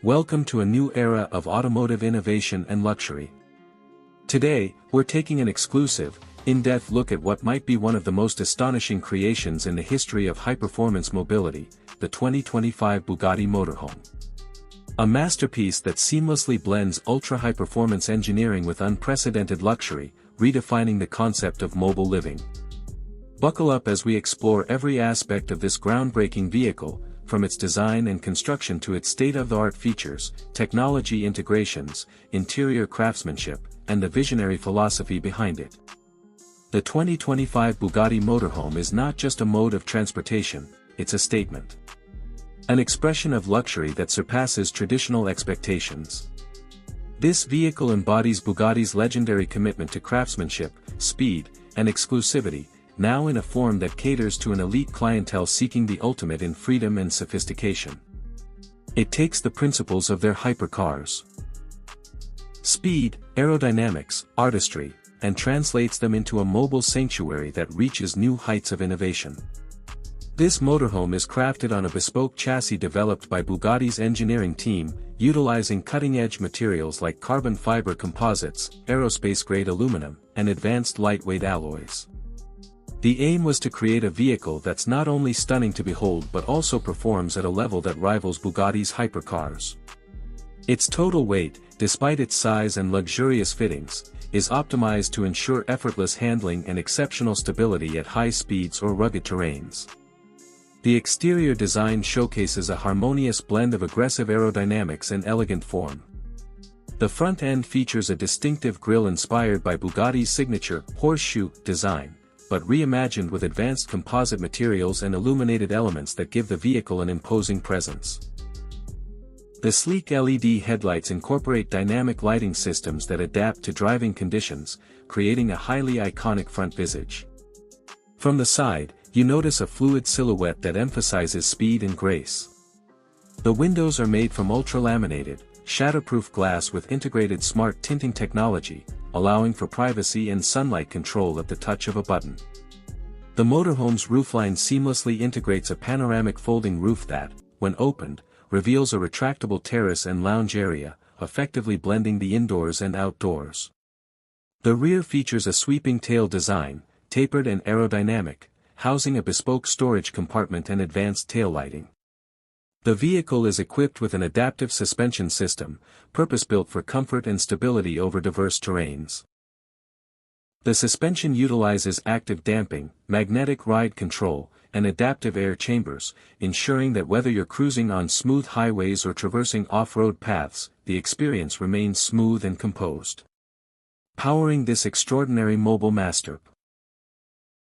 Welcome to a new era of automotive innovation and luxury. Today, we're taking an exclusive, in-depth look at what might be one of the most astonishing creations in the history of high-performance mobility, the 2025 Bugatti Motorhome. A masterpiece that seamlessly blends ultra-high-performance engineering with unprecedented luxury, redefining the concept of mobile living. Buckle up as we explore every aspect of this groundbreaking vehicle, from its design and construction to its state-of-the-art features, technology integrations, interior craftsmanship, and the visionary philosophy behind it. The 2025 Bugatti Motorhome is not just a mode of transportation, it's a statement. An expression of luxury that surpasses traditional expectations. This vehicle embodies Bugatti's legendary commitment to craftsmanship, speed, and exclusivity, now in a form that caters to an elite clientele seeking the ultimate in freedom and sophistication. It takes the principles of their hypercars, speed, aerodynamics, artistry, and translates them into a mobile sanctuary that reaches new heights of innovation. This motorhome is crafted on a bespoke chassis developed by Bugatti's engineering team, utilizing cutting-edge materials like carbon fiber composites, aerospace-grade aluminum, and advanced lightweight alloys. The aim was to create a vehicle that's not only stunning to behold but also performs at a level that rivals Bugatti's hypercars. Its total weight, despite its size and luxurious fittings, is optimized to ensure effortless handling and exceptional stability at high speeds or rugged terrains. The exterior design showcases a harmonious blend of aggressive aerodynamics and elegant form. The front end features a distinctive grille inspired by Bugatti's signature horseshoe design, but reimagined with advanced composite materials and illuminated elements that give the vehicle an imposing presence. The sleek LED headlights incorporate dynamic lighting systems that adapt to driving conditions, creating a highly iconic front visage. From the side, you notice a fluid silhouette that emphasizes speed and grace. The windows are made from ultra-laminated, shatterproof glass with integrated smart tinting technology, allowing for privacy and sunlight control at the touch of a button. The motorhome's roofline seamlessly integrates a panoramic folding roof that, when opened, reveals a retractable terrace and lounge area, effectively blending the indoors and outdoors. The rear features a sweeping tail design, tapered and aerodynamic, housing a bespoke storage compartment and advanced tail lighting. The vehicle is equipped with an adaptive suspension system, purpose-built for comfort and stability over diverse terrains. The suspension utilizes active damping, magnetic ride control, and adaptive air chambers, ensuring that whether you're cruising on smooth highways or traversing off-road paths, the experience remains smooth and composed. Powering this extraordinary mobile masterpiece.